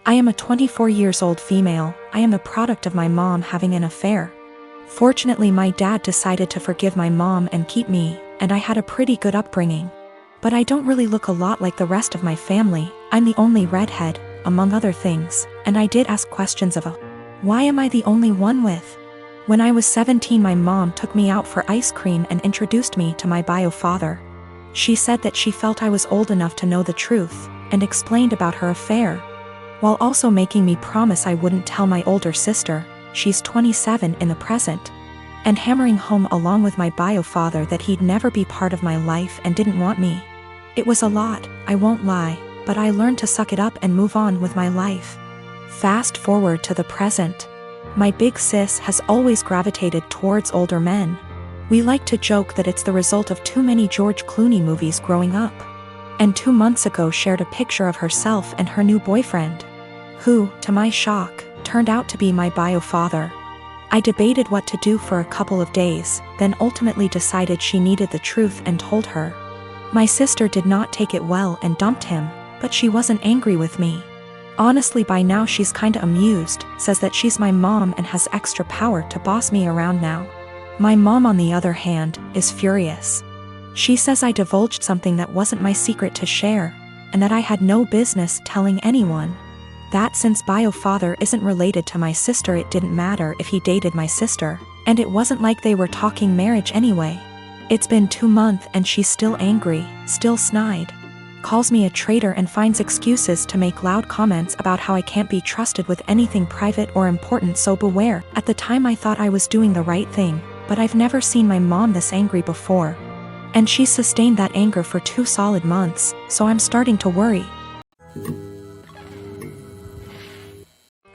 I am a 24 years old female. I am the product of my mom having an affair. Fortunately, my dad decided to forgive my mom and keep me, and I had a pretty good upbringing. But I don't really look a lot like the rest of my family. I'm the only redhead, among other things, and I did ask questions of why am I the only one with? When I was 17, my mom took me out for ice cream and introduced me to my bio father. She said that she felt I was old enough to know the truth, and explained about her affair, while also making me promise I wouldn't tell my older sister, she's 27 in the present, and hammering home along with my bio father that he'd never be part of my life and didn't want me. It was a lot, I won't lie, but I learned to suck it up and move on with my life. Fast forward to the present. My big sis has always gravitated towards older men. We like to joke that it's the result of too many George Clooney movies growing up. And 2 months ago shared a picture of herself and her new boyfriend, who, to my shock, turned out to be my bio father. I debated what to do for a couple of days, then ultimately decided she needed the truth and told her. My sister did not take it well and dumped him, but she wasn't angry with me. Honestly, by now she's kinda amused, says that she's my mom and has extra power to boss me around now. My mom, on the other hand, is furious. She says I divulged something that wasn't my secret to share, and that I had no business telling anyone. That since bio father isn't related to my sister, it didn't matter if he dated my sister, and it wasn't like they were talking marriage anyway. It's been 2 months and she's still angry, still snide. Calls me a traitor and finds excuses to make loud comments about how I can't be trusted with anything private or important, so beware. At the time I thought I was doing the right thing, but I've never seen my mom this angry before. And she's sustained that anger for 2 solid months, so I'm starting to worry.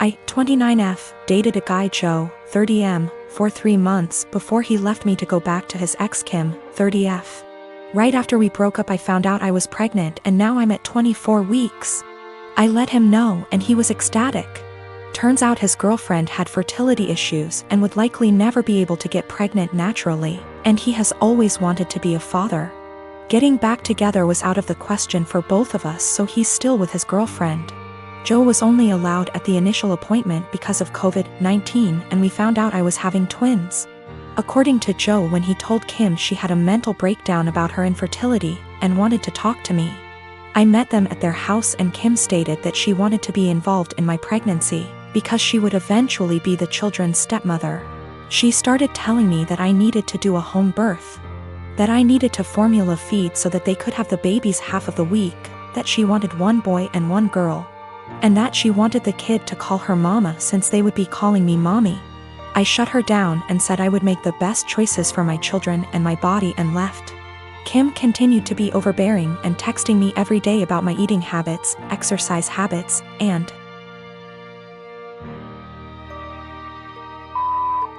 I, 29F, dated a guy Joe, 30M, for 3 months before he left me to go back to his ex Kim, 30F. Right after we broke up I found out I was pregnant and now I'm at 24 weeks. I let him know and he was ecstatic. Turns out his girlfriend had fertility issues and would likely never be able to get pregnant naturally, and he has always wanted to be a father. Getting back together was out of the question for both of us, so he's still with his girlfriend. Joe was only allowed at the initial appointment because of COVID-19, and we found out I was having twins. According to Joe, when he told Kim, she had a mental breakdown about her infertility and wanted to talk to me. I met them at their house and Kim stated that she wanted to be involved in my pregnancy because she would eventually be the children's stepmother. She started telling me that I needed to do a home birth, that I needed to formula feed so that they could have the babies half of the week, that she wanted 1 boy and 1 girl, and that she wanted the kid to call her mama since they would be calling me mommy. I shut her down and said I would make the best choices for my children and my body and left. Kim continued to be overbearing and texting me every day about my eating habits, exercise habits, and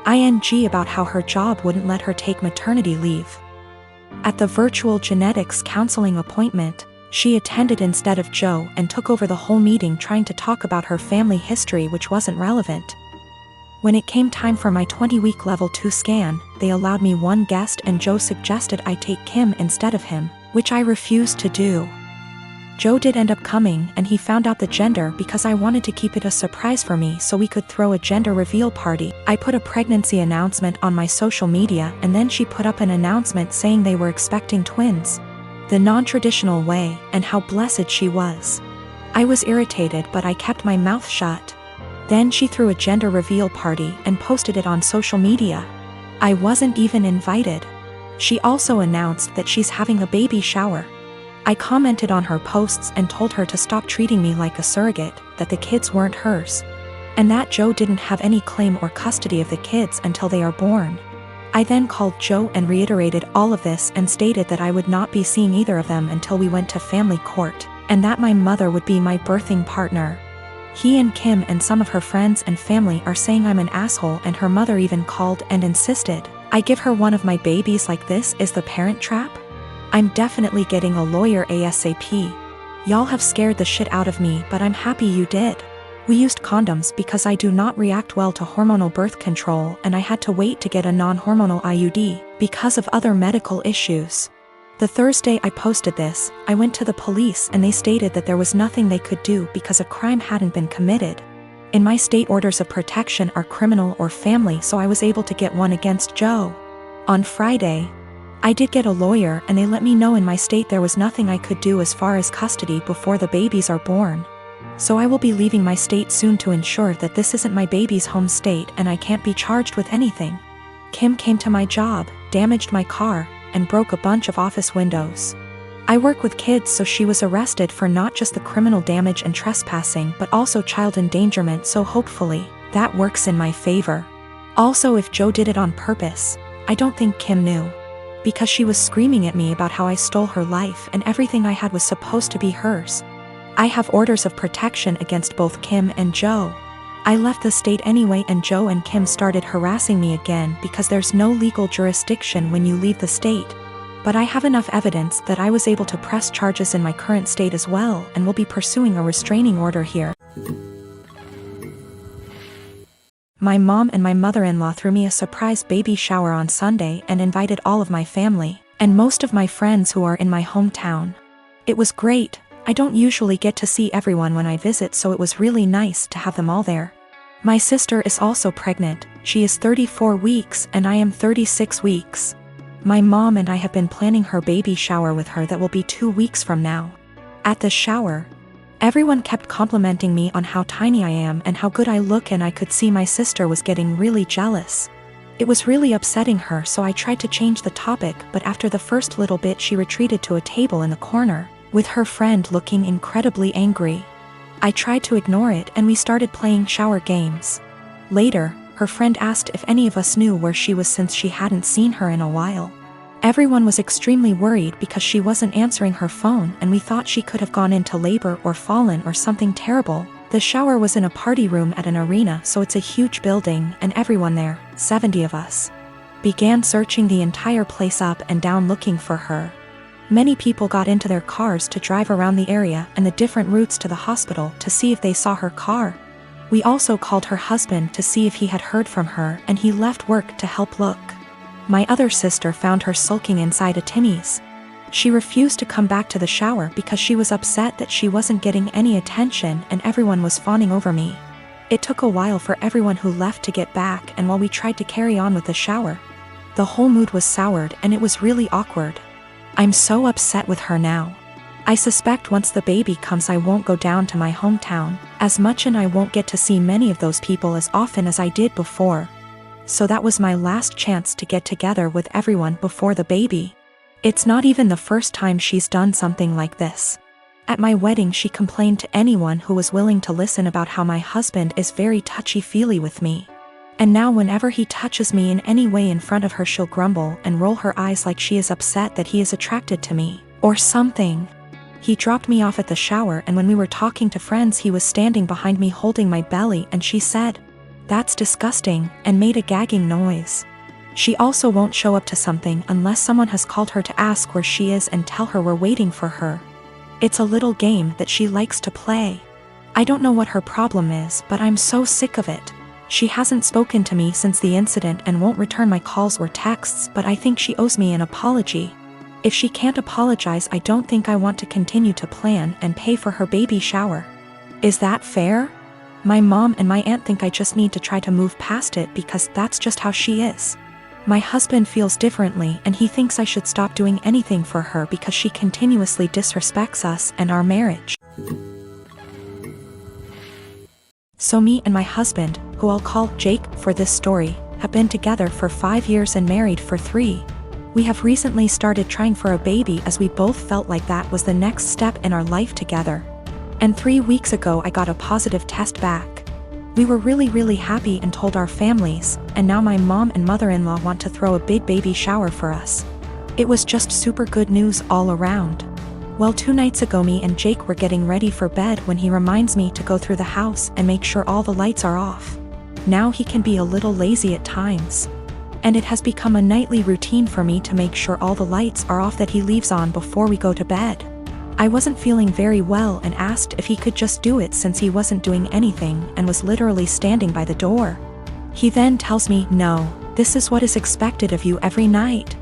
ing about how her job wouldn't let her take maternity leave. At the virtual genetics counseling appointment, she attended instead of Joe and took over the whole meeting trying to talk about her family history, which wasn't relevant. When it came time for my 20-week level 2 scan, they allowed me 1 guest and Joe suggested I take Kim instead of him, which I refused to do. Joe did end up coming and he found out the gender because I wanted to keep it a surprise for me so we could throw a gender reveal party. I put a pregnancy announcement on my social media and then she put up an announcement saying they were expecting twins, the non-traditional way, and how blessed she was. I was irritated but I kept my mouth shut. Then she threw a gender reveal party and posted it on social media. I wasn't even invited. She also announced that she's having a baby shower. I commented on her posts and told her to stop treating me like a surrogate, that the kids weren't hers, and that Joe didn't have any claim or custody of the kids until they are born. I then called Joe and reiterated all of this and stated that I would not be seeing either of them until we went to family court, and that my mother would be my birthing partner. He and Kim and some of her friends and family are saying I'm an asshole, and her mother even called and insisted I give her one of my babies. Like, this is the Parent Trap? I'm definitely getting a lawyer ASAP. Y'all have scared the shit out of me, but I'm happy you did. We used condoms because I do not react well to hormonal birth control, and I had to wait to get a non-hormonal IUD because of other medical issues. The Thursday I posted this, I went to the police and they stated that there was nothing they could do because a crime hadn't been committed. In my state, orders of protection are criminal or family, so I was able to get one against Joe. On Friday, I did get a lawyer and they let me know in my state there was nothing I could do as far as custody before the babies are born. So I will be leaving my state soon to ensure that this isn't my baby's home state and I can't be charged with anything. Kim came to my job, damaged my car, and broke a bunch of office windows. I work with kids, so she was arrested for not just the criminal damage and trespassing but also child endangerment, so hopefully, that works in my favor. Also, if Joe did it on purpose, I don't think Kim knew. Because she was screaming at me about how I stole her life and everything I had was supposed to be hers. I have orders of protection against both Kim and Joe. I left the state anyway and Joe and Kim started harassing me again because there's no legal jurisdiction when you leave the state. But I have enough evidence that I was able to press charges in my current state as well and will be pursuing a restraining order here. My mom and my mother-in-law threw me a surprise baby shower on Sunday and invited all of my family and most of my friends who are in my hometown. It was great. I don't usually get to see everyone when I visit, so it was really nice to have them all there. My sister is also pregnant. She is 34 weeks and I am 36 weeks. My mom and I have been planning her baby shower with her that will be 2 weeks from now. At the shower, everyone kept complimenting me on how tiny I am and how good I look, and I could see my sister was getting really jealous. It was really upsetting her, so I tried to change the topic, but after the first little bit she retreated to a table in the corner, with her friend looking incredibly angry. I tried to ignore it and we started playing shower games. Later, her friend asked if any of us knew where she was since she hadn't seen her in a while. Everyone was extremely worried because she wasn't answering her phone and we thought she could have gone into labor or fallen or something terrible. The shower was in a party room at an arena, so it's a huge building, and everyone there, 70 of us, began searching the entire place up and down looking for her. Many people got into their cars to drive around the area and the different routes to the hospital to see if they saw her car. We also called her husband to see if he had heard from her, and he left work to help look. My other sister found her sulking inside a Timmy's. She refused to come back to the shower because she was upset that she wasn't getting any attention and everyone was fawning over me. It took a while for everyone who left to get back, and while we tried to carry on with the shower, the whole mood was soured and it was really awkward. I'm so upset with her now. I suspect once the baby comes I won't go down to my hometown as much, and I won't get to see many of those people as often as I did before. So that was my last chance to get together with everyone before the baby. It's not even the first time she's done something like this. At my wedding she complained to anyone who was willing to listen about how my husband is very touchy-feely with me. And now whenever he touches me in any way in front of her she'll grumble and roll her eyes like she is upset that he is attracted to me, or something. He dropped me off at the shower, and when we were talking to friends he was standing behind me holding my belly, and she said, "That's disgusting," and made a gagging noise. She also won't show up to something unless someone has called her to ask where she is and tell her we're waiting for her. It's a little game that she likes to play. I don't know what her problem is, but I'm so sick of it. She hasn't spoken to me since the incident and won't return my calls or texts, but I think she owes me an apology. If she can't apologize, I don't think I want to continue to plan and pay for her baby shower. Is that fair? My mom and my aunt think I just need to try to move past it because that's just how she is. My husband feels differently and he thinks I should stop doing anything for her because she continuously disrespects us and our marriage. So me and my husband, who I'll call Jake for this story, have been together for 5 years and married for 3. We have recently started trying for a baby as we both felt like that was the next step in our life together. And 3 weeks ago I got a positive test back. We were really happy and told our families, and now my mom and mother-in-law want to throw a big baby shower for us. It was just super good news all around. Well, 2 nights ago me and Jake were getting ready for bed when he reminds me to go through the house and make sure all the lights are off. Now he can be a little lazy at times, and it has become a nightly routine for me to make sure all the lights are off that he leaves on before we go to bed. I wasn't feeling very well and asked if he could just do it since he wasn't doing anything and was literally standing by the door. He then tells me, "No, this is what is expected of you every night."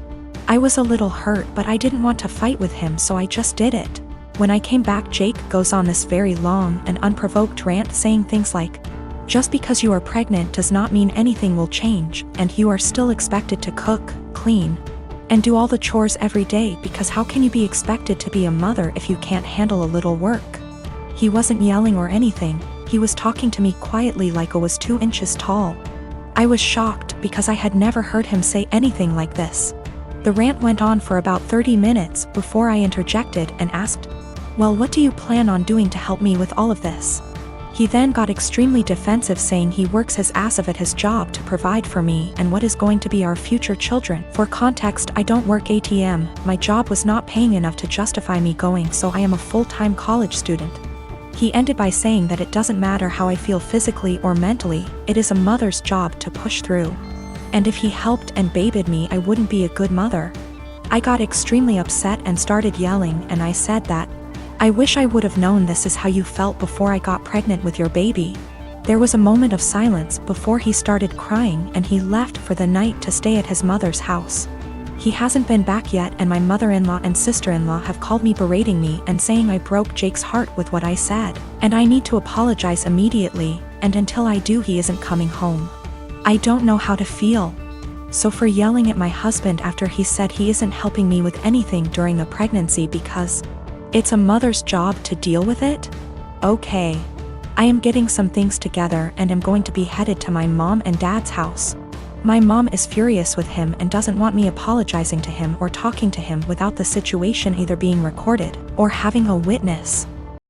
I was a little hurt, but I didn't want to fight with him, so I just did it. When I came back, Jake goes on this very long and unprovoked rant saying things like, just because you are pregnant does not mean anything will change, and you are still expected to cook, clean, and do all the chores every day, because how can you be expected to be a mother if you can't handle a little work? He wasn't yelling or anything, he was talking to me quietly like I was 2 inches tall. I was shocked because I had never heard him say anything like this. The rant went on for about 30 minutes before I interjected and asked, well, what do you plan on doing to help me with all of this? He then got extremely defensive, saying he works his ass off at his job to provide for me and what is going to be our future children. For context, I don't work ATM, my job was not paying enough to justify me going, so I am a full-time college student. He ended by saying that it doesn't matter how I feel physically or mentally, it is a mother's job to push through. And if he helped and babied me, I wouldn't be a good mother. I got extremely upset and started yelling, and I said that, I wish I would have known this is how you felt before I got pregnant with your baby. There was a moment of silence before he started crying, and he left for the night to stay at his mother's house. He hasn't been back yet, and my mother-in-law and sister-in-law have called me berating me and saying I broke Jake's heart with what I said, and I need to apologize immediately, and until I do he isn't coming home. I don't know how to feel. So for yelling at my husband after he said he isn't helping me with anything during the pregnancy because it's a mother's job to deal with it? Okay. I am getting some things together and am going to be headed to my mom and dad's house. My mom is furious with him and doesn't want me apologizing to him or talking to him without the situation either being recorded or having a witness.